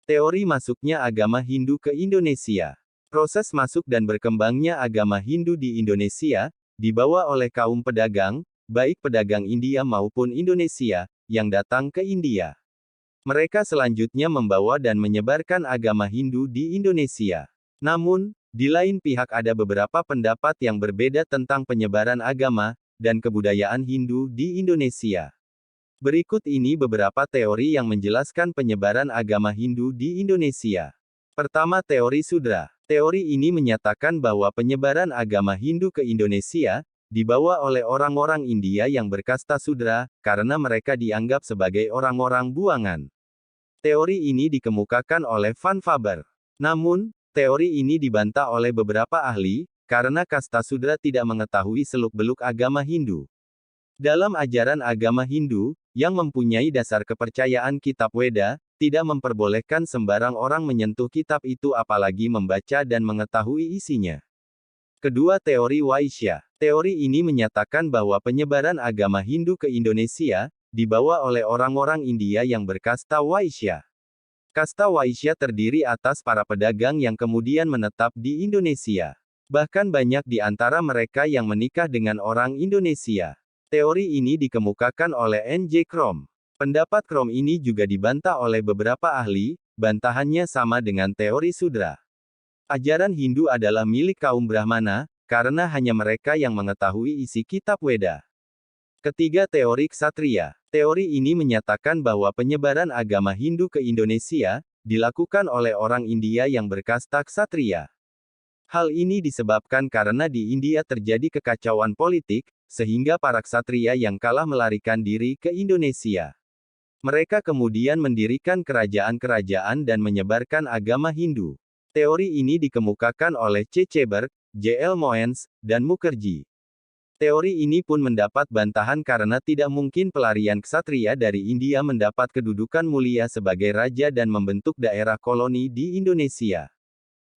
Teori masuknya agama Hindu ke Indonesia. Proses masuk dan berkembangnya agama Hindu di Indonesia, dibawa oleh kaum pedagang, baik pedagang India maupun Indonesia, yang datang ke India. Mereka selanjutnya membawa dan menyebarkan agama Hindu di Indonesia. Namun, di lain pihak ada beberapa pendapat yang berbeda tentang penyebaran agama dan kebudayaan Hindu di Indonesia. Berikut ini beberapa teori yang menjelaskan penyebaran agama Hindu di Indonesia. Pertama, teori Sudra. Teori ini menyatakan bahwa penyebaran agama Hindu ke Indonesia dibawa oleh orang-orang India yang berkasta Sudra, karena mereka dianggap sebagai orang-orang buangan. Teori ini dikemukakan oleh Van Faber. Namun, teori ini dibantah oleh beberapa ahli, karena kasta Sudra tidak mengetahui seluk-beluk agama Hindu. Dalam ajaran agama Hindu, yang mempunyai dasar kepercayaan kitab Weda, tidak memperbolehkan sembarang orang menyentuh kitab itu apalagi membaca dan mengetahui isinya. Kedua, teori Waisya. Teori ini menyatakan bahwa penyebaran agama Hindu ke Indonesia, dibawa oleh orang-orang India yang berkasta Waisya. Kasta Waisya terdiri atas para pedagang yang kemudian menetap di Indonesia. Bahkan banyak di antara mereka yang menikah dengan orang Indonesia. Teori ini dikemukakan oleh N.J. Krom. Pendapat Krom ini juga dibantah oleh beberapa ahli, bantahannya sama dengan teori Sudra. Ajaran Hindu adalah milik kaum Brahmana, karena hanya mereka yang mengetahui isi kitab Weda. Ketiga, teori Ksatria. Teori ini menyatakan bahwa penyebaran agama Hindu ke Indonesia, dilakukan oleh orang India yang berkasta Ksatria. Hal ini disebabkan karena di India terjadi kekacauan politik, sehingga para ksatria yang kalah melarikan diri ke Indonesia. Mereka kemudian mendirikan kerajaan-kerajaan dan menyebarkan agama Hindu. Teori ini dikemukakan oleh C.C. Berg, J.L. Moens, dan Mukherjee. Teori ini pun mendapat bantahan karena tidak mungkin pelarian ksatria dari India mendapat kedudukan mulia sebagai raja dan membentuk daerah koloni di Indonesia.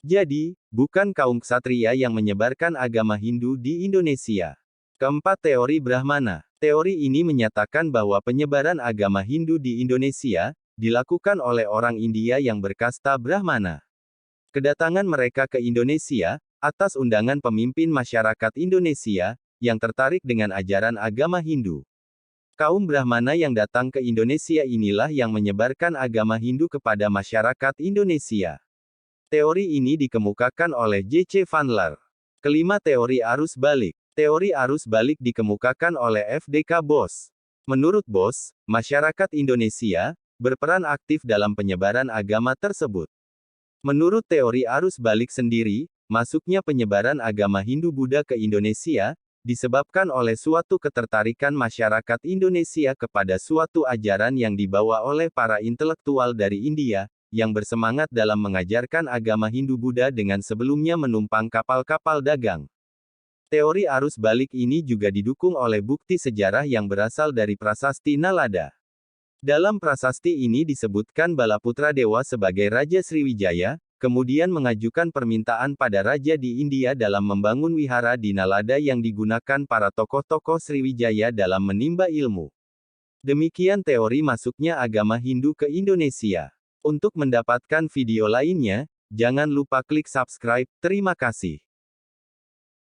Jadi, bukan kaum ksatria yang menyebarkan agama Hindu di Indonesia. Keempat, teori Brahmana. Teori ini menyatakan bahwa penyebaran agama Hindu di Indonesia, dilakukan oleh orang India yang berkasta Brahmana. Kedatangan mereka ke Indonesia, atas undangan pemimpin masyarakat Indonesia, yang tertarik dengan ajaran agama Hindu. Kaum Brahmana yang datang ke Indonesia inilah yang menyebarkan agama Hindu kepada masyarakat Indonesia. Teori ini dikemukakan oleh J.C. Van Laer. Kelima, teori arus balik. Teori arus balik dikemukakan oleh F.D.K. Bos. Menurut Bos, masyarakat Indonesia berperan aktif dalam penyebaran agama tersebut. Menurut teori arus balik sendiri, masuknya penyebaran agama Hindu-Buddha ke Indonesia disebabkan oleh suatu ketertarikan masyarakat Indonesia kepada suatu ajaran yang dibawa oleh para intelektual dari India, yang bersemangat dalam mengajarkan agama Hindu-Buddha dengan sebelumnya menumpang kapal-kapal dagang. Teori arus balik ini juga didukung oleh bukti sejarah yang berasal dari prasasti Nalada. Dalam prasasti ini disebutkan Balaputra Dewa sebagai Raja Sriwijaya, kemudian mengajukan permintaan pada raja di India dalam membangun wihara di Nalada yang digunakan para tokoh-tokoh Sriwijaya dalam menimba ilmu. Demikian teori masuknya agama Hindu ke Indonesia. Untuk mendapatkan video lainnya, jangan lupa klik subscribe. Terima kasih.